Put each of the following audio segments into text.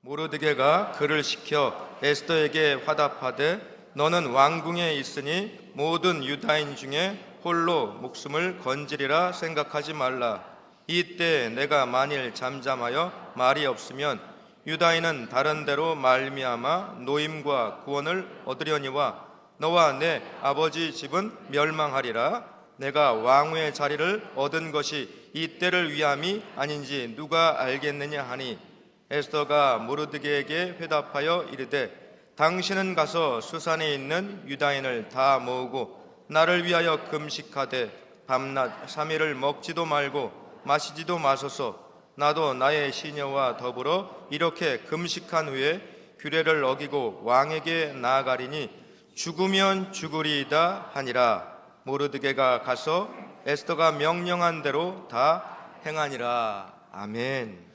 모르드게가 그를 시켜 에스더에게 화답하되 너는 왕궁에 있으니 모든 유다인 중에 홀로 목숨을 건지리라 생각하지 말라. 이때 내가 만일 잠잠하여 말이 없으면 유다인은 다른 데로 말미암아 노임과 구원을 얻으려니와 너와 내 아버지 집은 멸망하리라. 내가 왕후의 자리를 얻은 것이 이때를 위함이 아닌지 누가 알겠느냐 하니 에스더가 모르드게에게 회답하여 이르되 당신은 가서 수산에 있는 유다인을 다 모으고 나를 위하여 금식하되 밤낮 3일을 먹지도 말고 마시지도 마소서. 나도 나의 시녀와 더불어 이렇게 금식한 후에 규례를 어기고 왕에게 나아가리니 죽으면 죽으리이다 하니라. 모르드게가 가서 에스더가 명령한 대로 다 행하니라. 아멘.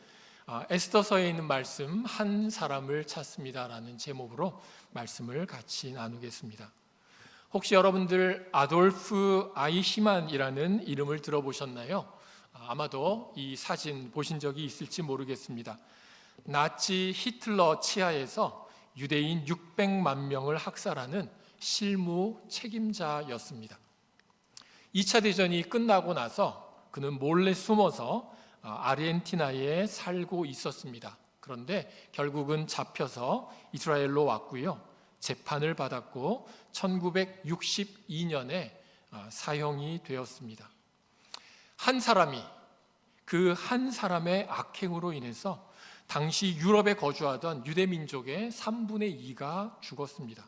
에스더서에 있는 말씀 한 사람을 찾습니다라는 제목으로 말씀을 같이 나누겠습니다. 혹시 여러분들 아돌프 아이히만이라는 이름을 들어보셨나요? 아마도 이 사진 보신 적이 있을지 모르겠습니다. 나치 히틀러 치하에서 유대인 600만 명을 학살하는 실무 책임자였습니다. 2차 대전이 끝나고 나서 그는 몰래 숨어서 아르헨티나에 살고 있었습니다. 그런데 결국은 잡혀서 이스라엘로 왔고요. 재판을 받았고 1962년에 사형이 되었습니다. 한 사람이 그 한 사람의 악행으로 인해서 당시 유럽에 거주하던 유대 민족의 3분의 2가 죽었습니다.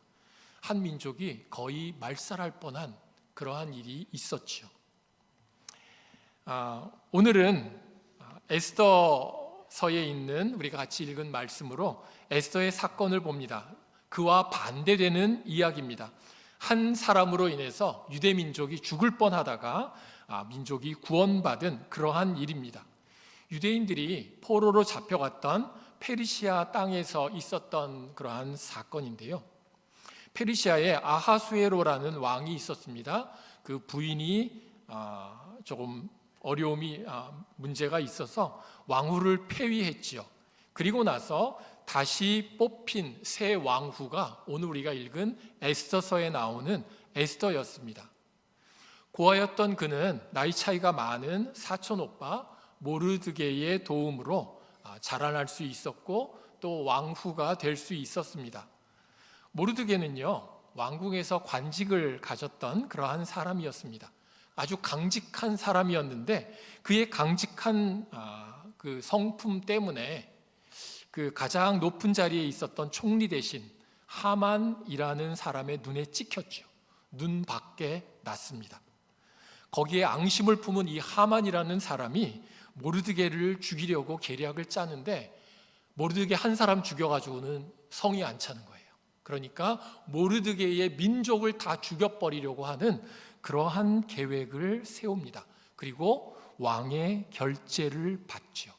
한 민족이 거의 말살할 뻔한 그러한 일이 있었지요. 오늘은 에스더서에 있는 우리가 같이 읽은 말씀으로 에스더의 사건을 봅니다. 그와 반대되는 이야기입니다. 한 사람으로 인해서 유대 민족이 죽을 뻔하다가 민족이 구원받은 그러한 일입니다. 유대인들이 포로로 잡혀갔던 페르시아 땅에서 있었던 그러한 사건인데요. 페르시아에 아하수에로라는 왕이 있었습니다. 그 부인이 조금 어려움이 문제가 있어서 왕후를 폐위했지요. 그리고 나서 다시 뽑힌 새 왕후가 오늘 우리가 읽은 에스더서에 나오는 에스더였습니다. 고아였던 그는 나이 차이가 많은 사촌 오빠 모르드게의 도움으로 자라날 수 있었고 또 왕후가 될 수 있었습니다. 모르드게는요, 왕궁에서 관직을 가졌던 그러한 사람이었습니다. 아주 강직한 사람이었는데 그의 강직한 그 성품 때문에 그 가장 높은 자리에 있었던 총리 대신 하만이라는 사람의 눈에 찍혔죠. 눈 밖에 났습니다. 거기에 앙심을 품은 이 하만이라는 사람이 모르드게를 죽이려고 계략을 짜는데 모르드게 한 사람 죽여가지고는 성이 안 차는 거예요. 그러니까 모르드게의 민족을 다 죽여버리려고 하는 그러한 계획을 세웁니다. 그리고 왕의 결재를 받죠.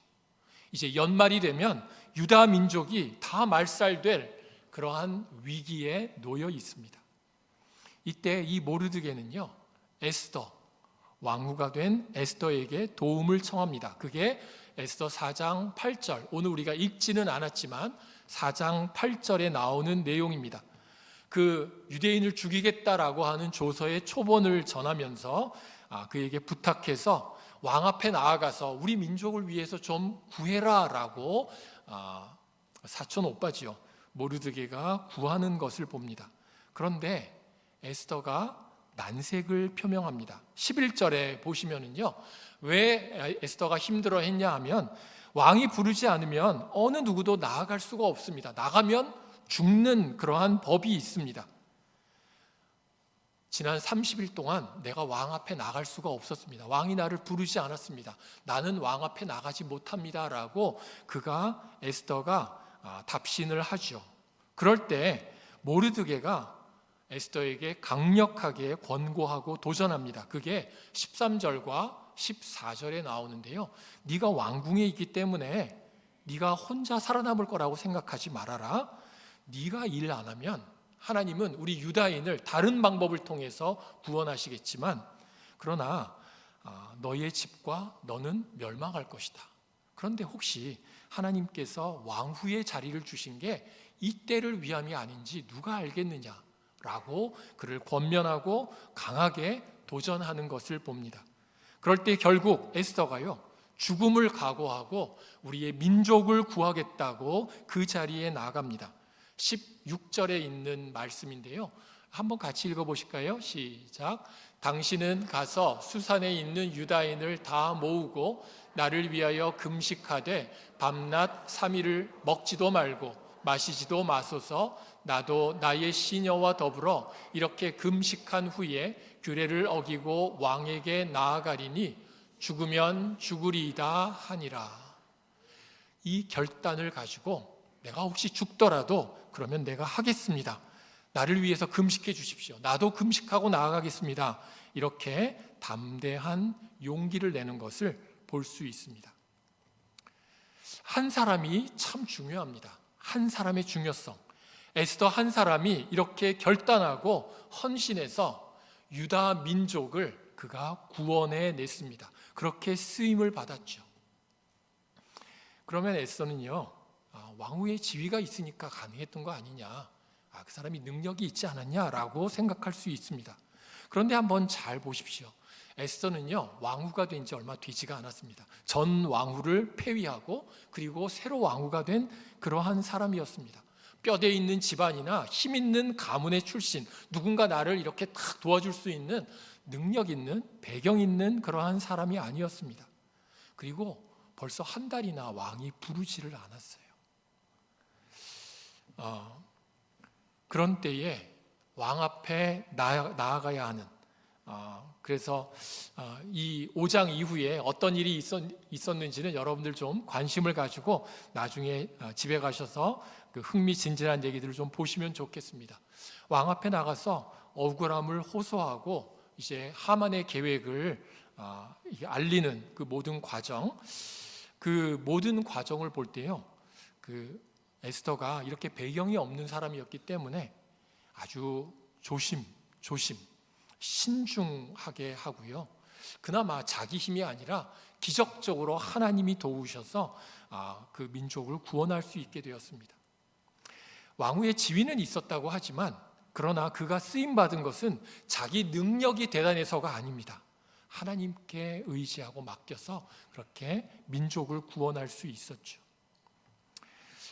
이제 연말이 되면 유다 민족이 다 말살될 그러한 위기에 놓여 있습니다. 이때 이 모르드게는요, 에스더, 왕후가 된 에스더에게 도움을 청합니다. 그게 에스더 4장 8절, 오늘 우리가 읽지는 않았지만 4장 8절에 나오는 내용입니다. 그 유대인을 죽이겠다라고 하는 조서의 초본을 전하면서 그에게 부탁해서 왕 앞에 나아가서 우리 민족을 위해서 좀 구해라라고 사촌 오빠지요, 모르드게가 구하는 것을 봅니다. 그런데 에스더가 난색을 표명합니다. 11절에 보시면은요, 왜 에스더가 힘들어했냐 하면 왕이 부르지 않으면 어느 누구도 나아갈 수가 없습니다. 나가면 죽는 그러한 법이 있습니다. 지난 30일 동안 내가 왕 앞에 나갈 수가 없었습니다. 왕이 나를 부르지 않았습니다. 나는 왕 앞에 나가지 못합니다 라고 에스더가 답신을 하죠. 그럴 때 모르드게가 에스더에게 강력하게 권고하고 도전합니다. 그게 13절과 14절에 나오는데요. 네가 왕궁에 있기 때문에 네가 혼자 살아남을 거라고 생각하지 말아라. 네가 일 안 하면 하나님은 우리 유다인을 다른 방법을 통해서 구원하시겠지만 그러나 너의 집과 너는 멸망할 것이다. 그런데 혹시 하나님께서 왕후의 자리를 주신 게 이때를 위함이 아닌지 누가 알겠느냐라고 그를 권면하고 강하게 도전하는 것을 봅니다. 그럴 때 결국 에스더가요, 죽음을 각오하고 우리의 민족을 구하겠다고 그 자리에 나아갑니다. 16절에 있는 말씀인데요, 한번 같이 읽어보실까요? 시작. 당신은 가서 수산에 있는 유다인을 다 모으고 나를 위하여 금식하되 밤낮 3일을 먹지도 말고 마시지도 마소서. 나도 나의 시녀와 더불어 이렇게 금식한 후에 규례를 어기고 왕에게 나아가리니 죽으면 죽으리이다 하니라. 이 결단을 가지고 내가 혹시 죽더라도 그러면 내가 하겠습니다. 나를 위해서 금식해 주십시오. 나도 금식하고 나아가겠습니다. 이렇게 담대한 용기를 내는 것을 볼 수 있습니다. 한 사람이 참 중요합니다. 한 사람의 중요성. 에스더 한 사람이 이렇게 결단하고 헌신해서 유다 민족을 그가 구원해 냈습니다. 그렇게 쓰임을 받았죠. 그러면 에스더는요, 왕후의 지위가 있으니까 가능했던 거 아니냐, 그 사람이 능력이 있지 않았냐라고 생각할 수 있습니다. 그런데 한번 잘 보십시오. 에스더는요, 왕후가 된 지 얼마 되지가 않았습니다. 전 왕후를 폐위하고 그리고 새로 왕후가 된 그러한 사람이었습니다. 뼈대 있는 집안이나 힘 있는 가문의 출신, 누군가 나를 이렇게 딱 도와줄 수 있는 능력 있는, 배경 있는 그러한 사람이 아니었습니다. 그리고 벌써 한 달이나 왕이 부르지를 않았어요. 그런 때에 왕 앞에 나아가야 하는, 그래서 이 5장 이후에 어떤 일이 있었는지는 여러분들 좀 관심을 가지고 나중에 집에 가셔서 그 흥미진진한 얘기들을 좀 보시면 좋겠습니다. 왕 앞에 나가서 억울함을 호소하고 이제 하만의 계획을 알리는 그 모든 과정을 볼 때요, 그 에스더가 이렇게 배경이 없는 사람이었기 때문에 아주 조심 신중하게 하고요, 그나마 자기 힘이 아니라 기적적으로 하나님이 도우셔서 그 민족을 구원할 수 있게 되었습니다. 왕후의 지위는 있었다고 하지만 그러나 그가 쓰임받은 것은 자기 능력이 대단해서가 아닙니다. 하나님께 의지하고 맡겨서 그렇게 민족을 구원할 수 있었죠.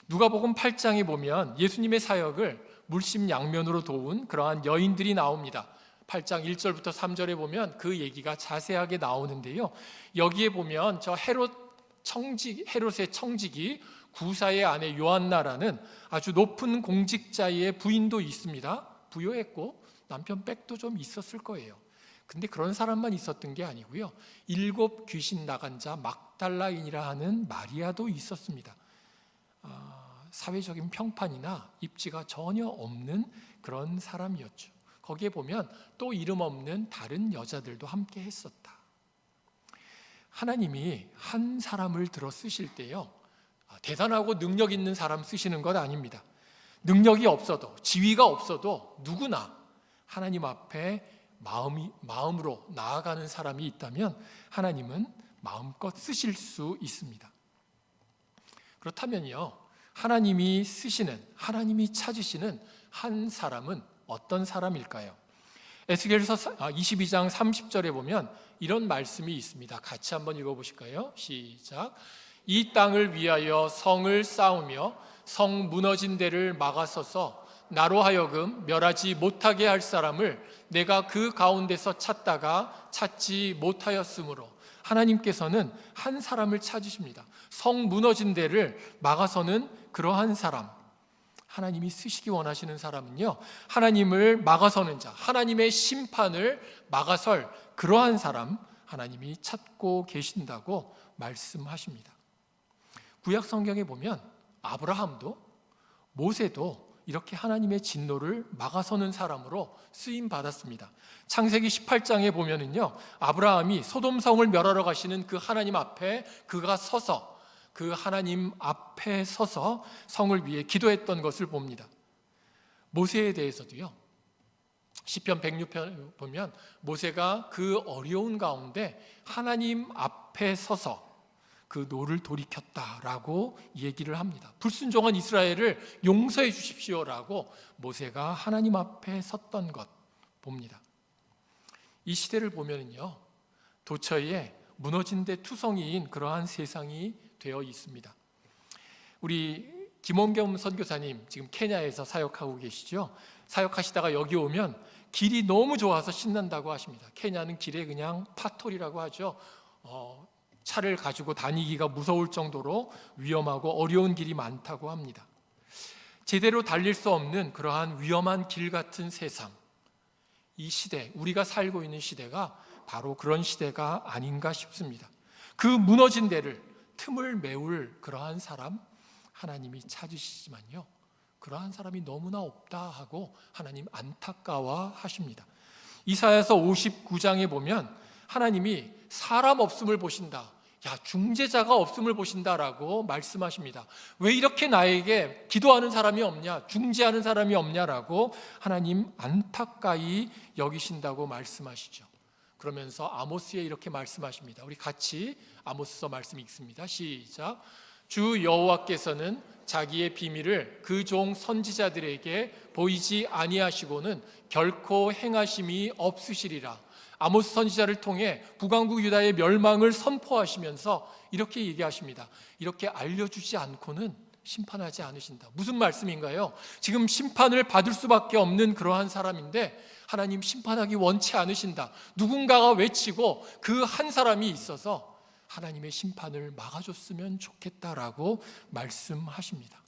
누가복음 8장에 보면 예수님의 사역을 물심양면으로 도운 그러한 여인들이 나옵니다. 8장 1절부터 3절에 보면 그 얘기가 자세하게 나오는데요, 여기에 보면 저 헤롯의 청지기 구사의 아내 요한나라는 아주 높은 공직자의 부인도 있습니다. 부유했고 남편 백도 좀 있었을 거예요. 근데 그런 사람만 있었던 게 아니고요, 7 귀신 나간 자 막달라인이라 하는 마리아도 있었습니다. 사회적인 평판이나 입지가 전혀 없는 그런 사람이었죠. 거기에 보면 또 이름 없는 다른 여자들도 함께 했었다. 하나님이 한 사람을 들어 쓰실 때요, 대단하고 능력 있는 사람 쓰시는 것 아닙니다. 능력이 없어도, 지위가 없어도 누구나 하나님 앞에 마음으로 나아가는 사람이 있다면 하나님은 마음껏 쓰실 수 있습니다. 그렇다면요, 하나님이 쓰시는, 하나님이 찾으시는 한 사람은 어떤 사람일까요? 에스겔서 22장 30절에 보면 이런 말씀이 있습니다. 같이 한번 읽어보실까요? 시작. 이 땅을 위하여 성을 쌓으며 성 무너진 데를 막아서서 나로 하여금 멸하지 못하게 할 사람을 내가 그 가운데서 찾다가 찾지 못하였으므로, 하나님께서는 한 사람을 찾으십니다. 성 무너진 데를 막아서는 그러한 사람, 하나님이 쓰시기 원하시는 사람은요, 하나님을 막아서는 자, 하나님의 심판을 막아설 그러한 사람 하나님이 찾고 계신다고 말씀하십니다. 구약 성경에 보면 아브라함도 모세도 이렇게 하나님의 진노를 막아서는 사람으로 쓰임 받았습니다. 창세기 18장에 보면은요, 아브라함이 소돔성을 멸하러 가시는 그 하나님 앞에 그가 서서, 그 하나님 앞에 서서 성을 위해 기도했던 것을 봅니다. 모세에 대해서도요, 시편 106편 보면 모세가 그 어려운 가운데 하나님 앞에 서서 그 노를 돌이켰다라고 얘기를 합니다. 불순종한 이스라엘을 용서해 주십시오라고 모세가 하나님 앞에 섰던 것 봅니다. 이 시대를 보면은요, 도처에 무너진 데 투성이인 그러한 세상이 되어 있습니다. 우리 김원겸 선교사님 지금 케냐에서 사역하고 계시죠? 사역하시다가 여기 오면 길이 너무 좋아서 신난다고 하십니다. 케냐는 길에 그냥 파톨이라고 하죠. 차를 가지고 다니기가 무서울 정도로 위험하고 어려운 길이 많다고 합니다. 제대로 달릴 수 없는 그러한 위험한 길 같은 세상, 이 시대, 우리가 살고 있는 시대가 바로 그런 시대가 아닌가 싶습니다. 그 무너진 데를 틈을 메울 그러한 사람 하나님이 찾으시지만요, 그러한 사람이 너무나 없다 하고 하나님 안타까워하십니다. 이사야서 59장에 보면 하나님이 사람 없음을 보신다, 중재자가 없음을 보신다라고 말씀하십니다. 왜 이렇게 나에게 기도하는 사람이 없냐, 중재하는 사람이 없냐라고 하나님 안타까이 여기신다고 말씀하시죠. 그러면서 아모스에 이렇게 말씀하십니다. 우리 같이 아모스서 말씀 읽습니다. 시작. 주 여호와께서는 자기의 비밀을 그 종 선지자들에게 보이지 아니하시고는 결코 행하심이 없으시리라. 아모스 선지자를 통해 북왕국 유다의 멸망을 선포하시면서 이렇게 얘기하십니다. 이렇게 알려주지 않고는 심판하지 않으신다. 무슨 말씀인가요? 지금 심판을 받을 수밖에 없는 그러한 사람인데 하나님 심판하기 원치 않으신다. 누군가가 외치고 그 한 사람이 있어서 하나님의 심판을 막아줬으면 좋겠다라고 말씀하십니다.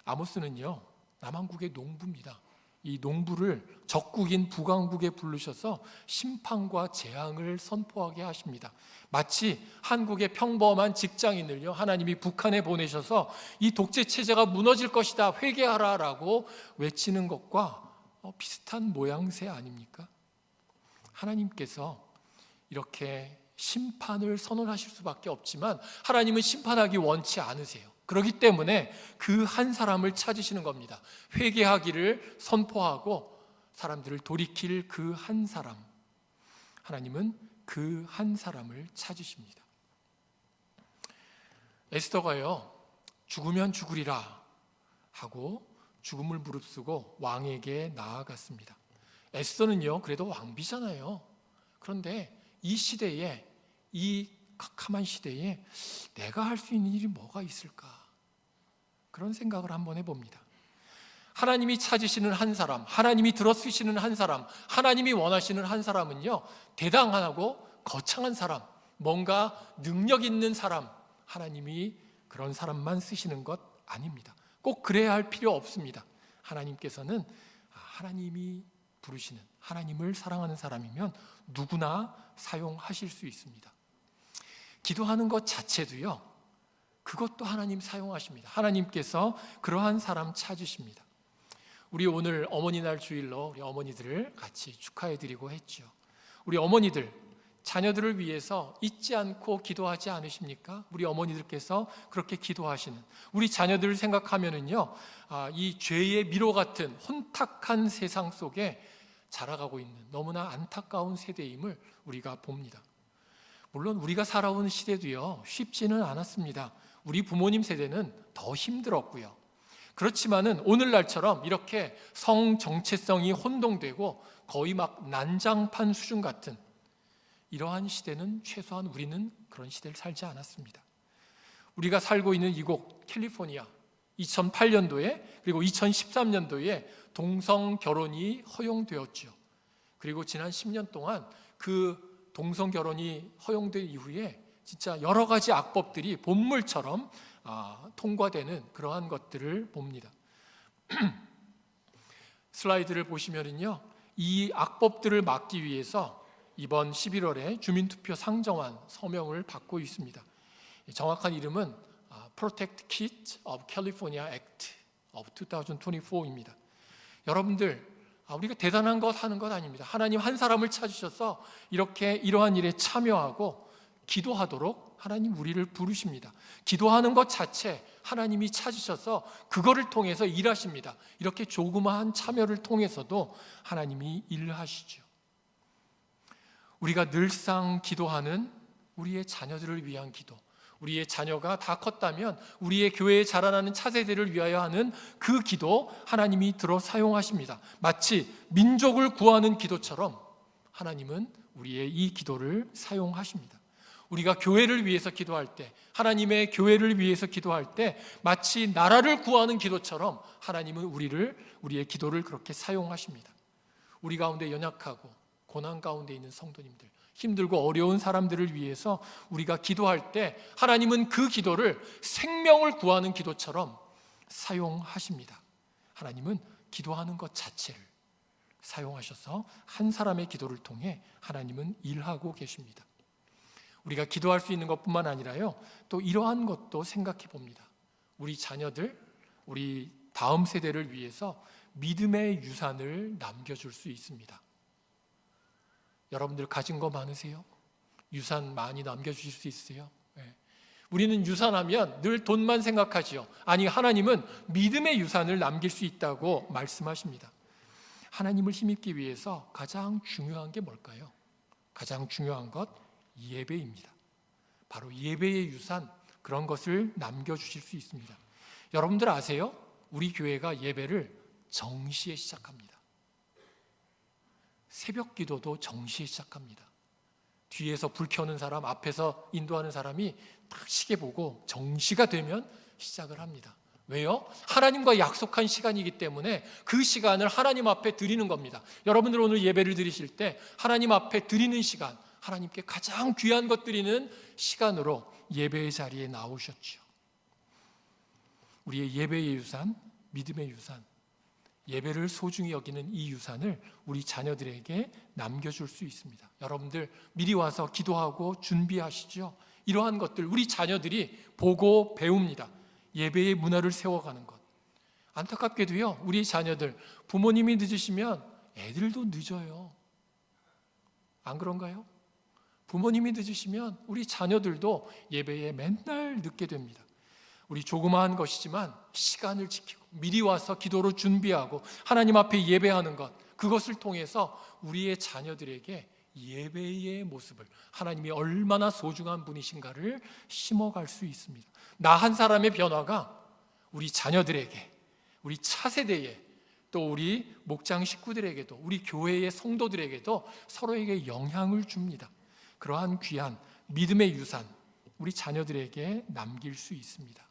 아모스는요, 남한국의 농부입니다. 이 농부를 적국인 북왕국에 부르셔서 심판과 재앙을 선포하게 하십니다. 마치 한국의 평범한 직장인을요, 하나님이 북한에 보내셔서 이 독재 체제가 무너질 것이다, 회개하라라고 외치는 것과 비슷한 모양새 아닙니까? 하나님께서 이렇게 심판을 선언하실 수밖에 없지만 하나님은 심판하기 원치 않으세요. 그렇기 때문에 그 한 사람을 찾으시는 겁니다. 회개하기를 선포하고 사람들을 돌이킬 그 한 사람, 하나님은 그 한 사람을 찾으십니다. 에스더가요, 죽으면 죽으리라 하고 죽음을 무릅쓰고 왕에게 나아갔습니다. 에스더는요, 그래도 왕비잖아요. 그런데 이 시대에, 이 캄캄한 시대에 내가 할 수 있는 일이 뭐가 있을까? 그런 생각을 한번 해봅니다. 하나님이 찾으시는 한 사람, 하나님이 들어쓰시는 한 사람, 하나님이 원하시는 한 사람은요, 대당하고 거창한 사람, 뭔가 능력 있는 사람, 하나님이 그런 사람만 쓰시는 것 아닙니다. 꼭 그래야 할 필요 없습니다. 하나님께서는 하나님이 부르시는, 하나님을 사랑하는 사람이면 누구나 사용하실 수 있습니다. 기도하는 것 자체도요, 그것도 하나님 사용하십니다. 하나님께서 그러한 사람 찾으십니다. 우리 오늘 어머니날 주일로 우리 어머니들을 같이 축하해드리고 했죠. 우리 어머니들, 자녀들을 위해서 잊지 않고 기도하지 않으십니까? 우리 어머니들께서 그렇게 기도하시는, 우리 자녀들을 생각하면은요, 이 죄의 미로 같은 혼탁한 세상 속에 자라가고 있는 너무나 안타까운 세대임을 우리가 봅니다. 물론 우리가 살아온 시대도요, 쉽지는 않았습니다. 우리 부모님 세대는 더 힘들었고요. 그렇지만은 오늘날처럼 이렇게 성 정체성이 혼동되고 거의 막 난장판 수준 같은 이러한 시대는 최소한 우리는 그런 시대를 살지 않았습니다. 우리가 살고 있는 이곳 캘리포니아, 2008년도에 그리고 2013년도에 동성 결혼이 허용되었죠. 그리고 지난 10년 동안 그 동성 결혼이 허용된 이후에 진짜 여러 가지 악법들이 본물처럼 통과되는 그러한 것들을 봅니다. 슬라이드를 보시면은요, 이 악법들을 막기 위해서 이번 11월에 주민투표 상정안 서명을 받고 있습니다. 정확한 이름은 Protect Kids of California Act of 2024입니다. 여러분들, 우리가 대단한 것 하는 것 아닙니다. 하나님 한 사람을 찾으셔서 이렇게 이러한 일에 참여하고 기도하도록 하나님 우리를 부르십니다. 기도하는 것 자체 하나님이 찾으셔서 그거를 통해서 일하십니다. 이렇게 조그마한 참여를 통해서도 하나님이 일하시죠. 우리가 늘상 기도하는 우리의 자녀들을 위한 기도, 우리의 자녀가 다 컸다면 우리의 교회에 자라나는 차세대를 위하여 하는 그 기도 하나님이 들어 사용하십니다. 마치 민족을 구하는 기도처럼 하나님은 우리의 이 기도를 사용하십니다. 우리가 교회를 위해서 기도할 때, 하나님의 교회를 위해서 기도할 때 마치 나라를 구하는 기도처럼 하나님은 우리의 기도를 그렇게 사용하십니다. 우리 가운데 연약하고 고난 가운데 있는 성도님들, 힘들고 어려운 사람들을 위해서 우리가 기도할 때 하나님은 그 기도를 생명을 구하는 기도처럼 사용하십니다. 하나님은 기도하는 것 자체를 사용하셔서 한 사람의 기도를 통해 하나님은 일하고 계십니다. 우리가 기도할 수 있는 것뿐만 아니라요, 또 이러한 것도 생각해 봅니다. 우리 자녀들, 우리 다음 세대를 위해서 믿음의 유산을 남겨줄 수 있습니다. 여러분들 가진 거 많으세요? 유산 많이 남겨주실 수 있으세요? 네. 우리는 유산하면 늘 돈만 생각하지요. 아니, 하나님은 믿음의 유산을 남길 수 있다고 말씀하십니다. 하나님을 힘입기 위해서 가장 중요한 게 뭘까요? 가장 중요한 것 예배입니다. 바로 예배의 유산, 그런 것을 남겨주실 수 있습니다. 여러분들 아세요? 우리 교회가 예배를 정시에 시작합니다. 새벽 기도도 정시에 시작합니다. 뒤에서 불 켜는 사람, 앞에서 인도하는 사람이 딱 시계 보고 정시가 되면 시작을 합니다. 왜요? 하나님과 약속한 시간이기 때문에 그 시간을 하나님 앞에 드리는 겁니다. 여러분들 오늘 예배를 드리실 때 하나님 앞에 드리는 시간, 하나님께 가장 귀한 것 드리는 시간으로 예배의 자리에 나오셨죠. 우리의 예배의 유산, 믿음의 유산, 예배를 소중히 여기는 이 유산을 우리 자녀들에게 남겨줄 수 있습니다. 여러분들 미리 와서 기도하고 준비하시죠. 이러한 것들 우리 자녀들이 보고 배웁니다. 예배의 문화를 세워가는 것. 안타깝게도요, 우리 자녀들 부모님이 늦으시면 애들도 늦어요. 안 그런가요? 부모님이 늦으시면 우리 자녀들도 예배에 맨날 늦게 됩니다. 우리 조그마한 것이지만 시간을 지키고 미리 와서 기도로 준비하고 하나님 앞에 예배하는 것, 그것을 통해서 우리의 자녀들에게 예배의 모습을, 하나님이 얼마나 소중한 분이신가를 심어갈 수 있습니다. 나 한 사람의 변화가 우리 자녀들에게, 우리 차세대에, 또 우리 목장 식구들에게도, 우리 교회의 성도들에게도 서로에게 영향을 줍니다. 그러한 귀한 믿음의 유산, 우리 자녀들에게 남길 수 있습니다.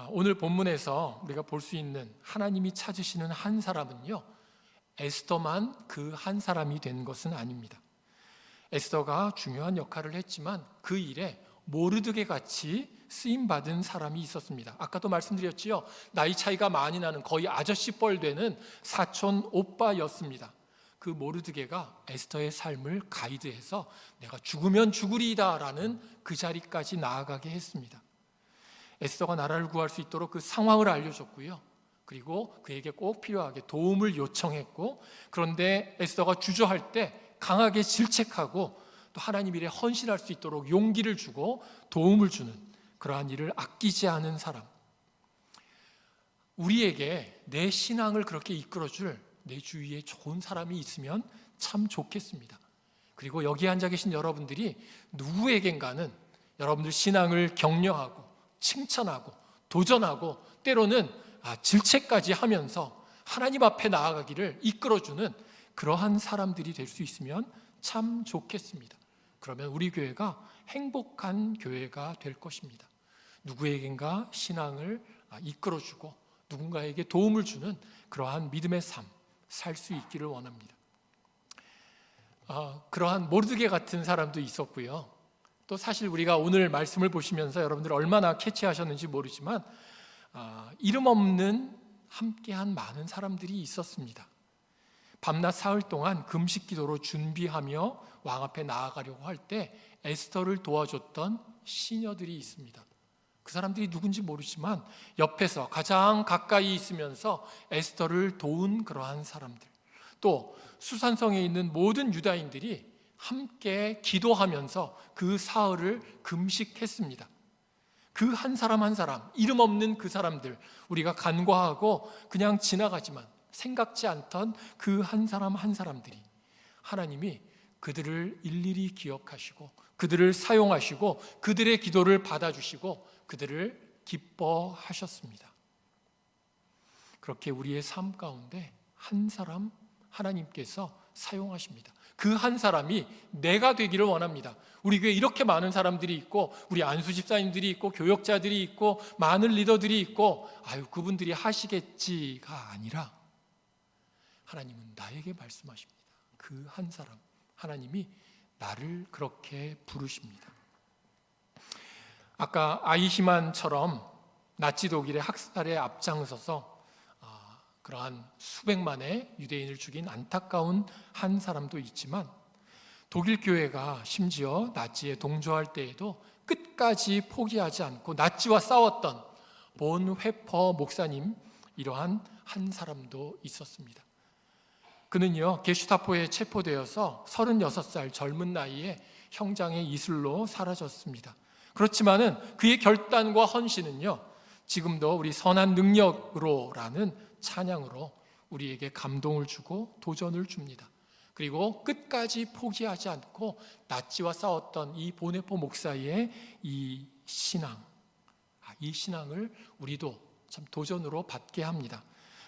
오늘 본문에서 우리가 볼 수 있는 하나님이 찾으시는 한 사람은요, 에스더만 그 한 사람이 된 것은 아닙니다. 에스더가 중요한 역할을 했지만 그 일에 모르드게 같이 쓰임받은 사람이 있었습니다. 아까도 말씀드렸지요. 나이 차이가 많이 나는 거의 아저씨 뻘 되는 사촌 오빠였습니다. 그 모르드게가 에스더의 삶을 가이드해서 내가 죽으면 죽으리이다 라는 그 자리까지 나아가게 했습니다. 에스더가 나라를 구할 수 있도록 그 상황을 알려줬고요. 그리고 그에게 꼭 필요하게 도움을 요청했고, 그런데 에스더가 주저할 때 강하게 질책하고 또 하나님 일에 헌신할 수 있도록 용기를 주고 도움을 주는 그러한 일을 아끼지 않은 사람. 우리에게 내 신앙을 그렇게 이끌어줄 내 주위에 좋은 사람이 있으면 참 좋겠습니다. 그리고 여기 앉아 계신 여러분들이 누구에겐가는 여러분들 신앙을 격려하고 칭찬하고 도전하고 때로는 질책까지 하면서 하나님 앞에 나아가기를 이끌어주는 그러한 사람들이 될 수 있으면 참 좋겠습니다. 그러면 우리 교회가 행복한 교회가 될 것입니다. 누구에겐가 신앙을 이끌어주고 누군가에게 도움을 주는 그러한 믿음의 삶 살 수 있기를 원합니다. 그러한 모르드게 같은 사람도 있었고요. 또 사실 우리가 오늘 말씀을 보시면서 여러분들 얼마나 캐치하셨는지 모르지만 이름 없는 함께한 많은 사람들이 있었습니다. 밤낮 사흘 동안 금식 기도로 준비하며 왕 앞에 나아가려고 할 때 에스더를 도와줬던 시녀들이 있습니다. 그 사람들이 누군지 모르지만 옆에서 가장 가까이 있으면서 에스더를 도운 그러한 사람들, 또 수산성에 있는 모든 유다인들이 함께 기도하면서 그 사흘을 금식했습니다. 그 한 사람 한 사람, 이름 없는 그 사람들, 우리가 간과하고 그냥 지나가지만 생각지 않던 그 한 사람 한 사람들이 하나님이 그들을 일일이 기억하시고 그들을 사용하시고 그들의 기도를 받아주시고 그들을 기뻐하셨습니다. 그렇게 우리의 삶 가운데 한 사람 하나님께서 사용하십니다. 그 한 사람이 내가 되기를 원합니다. 우리 교회에 이렇게 많은 사람들이 있고 우리 안수 집사님들이 있고 교역자들이 있고 많은 리더들이 있고 그분들이 하시겠지가 아니라 하나님은 나에게 말씀하십니다. 그 한 사람 하나님이 나를 그렇게 부르십니다. 아까 아이히만처럼 나치 독일의 학살에 앞장서서 그러한 수백만의 유대인을 죽인 안타까운 한 사람도 있지만 독일 교회가 심지어 나치에 동조할 때에도 끝까지 포기하지 않고 나치와 싸웠던 본 회퍼 목사님, 이러한 한 사람도 있었습니다. 그는요 게슈타포에 체포되어서 36살 젊은 나이에 형장의 이슬로 사라졌습니다. 그렇지만은 그의 결단과 헌신은요 지금도 우리 선한 능력으로라는 찬양으로 우리에게 감동을 주고 도전을 줍니다. 그리고 끝까지 포기하지 않고 나치와 싸웠던 이 보네포 목사의 이 신앙을 우리도 참 도전으로 받게 합니다.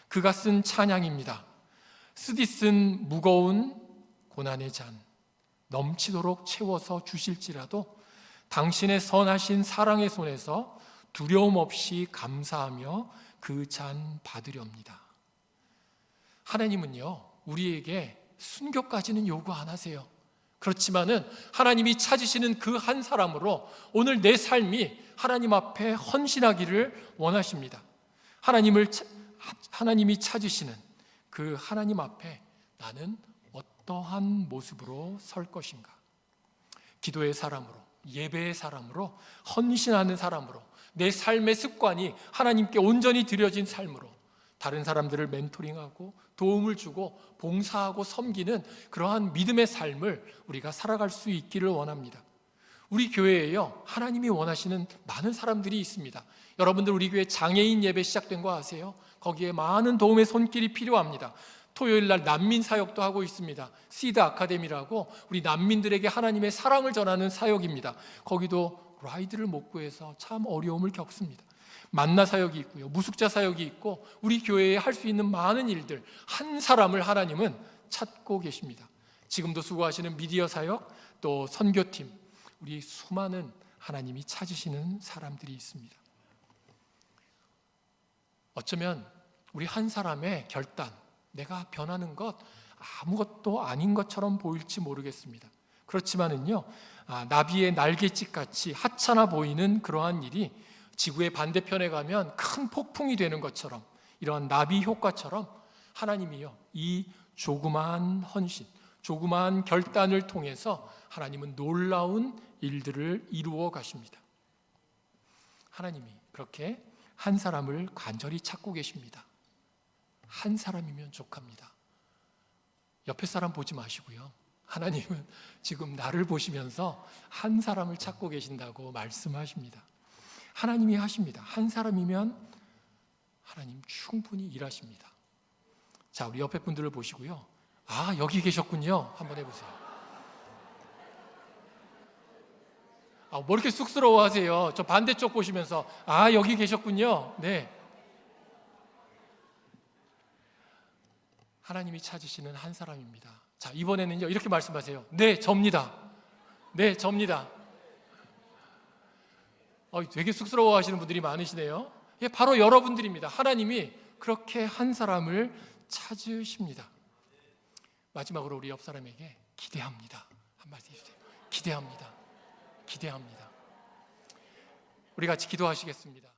그가 쓴 찬양입니다. 쓰디쓴 무거운 고난의 잔 넘치도록 채워서 주실지라도 당신의 선하신 사랑의 손에서 두려움 없이 감사하며 그 잔 받으렵니다. 하나님은요 우리에게 순교까지는 요구 안 하세요. 그렇지만은 하나님이 찾으시는 그 한 사람으로 오늘 내 삶이 하나님 앞에 헌신하기를 원하십니다. 하나님이 찾으시는 그 하나님 앞에 나는 어떠한 모습으로 설 것인가? 기도의 사람으로, 예배의 사람으로, 헌신하는 사람으로, 내 삶의 습관이 하나님께 온전히 드려진 삶으로 다른 사람들을 멘토링하고 도움을 주고 봉사하고 섬기는 그러한 믿음의 삶을 우리가 살아갈 수 있기를 원합니다. 우리 교회에요 하나님이 원하시는 많은 사람들이 있습니다. 여러분들 우리 교회 장애인 예배 시작된 거 아세요? 거기에 많은 도움의 손길이 필요합니다. 토요일 날 난민 사역도 하고 있습니다. 시드 아카데미라고 우리 난민들에게 하나님의 사랑을 전하는 사역입니다. 거기도 라이드를 못 구해서 참 어려움을 겪습니다. 만나 사역이 있고요, 무숙자 사역이 있고 우리 교회에 할 수 있는 많은 일들, 한 사람을 하나님은 찾고 계십니다. 지금도 수고하시는 미디어 사역, 또 선교팀, 우리 수많은 하나님이 찾으시는 사람들이 있습니다. 어쩌면 우리 한 사람의 결단, 내가 변하는 것 아무것도 아닌 것처럼 보일지 모르겠습니다. 그렇지만은요 나비의 날갯짓 같이 하찮아 보이는 그러한 일이 지구의 반대편에 가면 큰 폭풍이 되는 것처럼, 이러한 나비 효과처럼 하나님이요 이 조그마한 헌신, 조그마한 결단을 통해서 하나님은 놀라운 일들을 이루어 가십니다. 하나님이 그렇게 한 사람을 간절히 찾고 계십니다. 한 사람이면 족합니다. 옆에 사람 보지 마시고요, 하나님은 지금 나를 보시면서 한 사람을 찾고 계신다고 말씀하십니다. 하나님이 하십니다. 한 사람이면 하나님 충분히 일하십니다. 자, 우리 옆에 분들을 보시고요, 여기 계셨군요 한번 해보세요. 뭐 이렇게 쑥스러워 하세요? 저 반대쪽 보시면서 여기 계셨군요. 네, 하나님이 찾으시는 한 사람입니다. 자, 이번에는요 이렇게 말씀하세요. 네, 접니다. 네, 접니다. 되게 쑥스러워 하시는 분들이 많으시네요. 바로 여러분들입니다. 하나님이 그렇게 한 사람을 찾으십니다. 마지막으로 우리 옆 사람에게 기대합니다 한 말씀 해주세요. 기대합니다. 기대합니다. 우리 같이 기도하시겠습니다.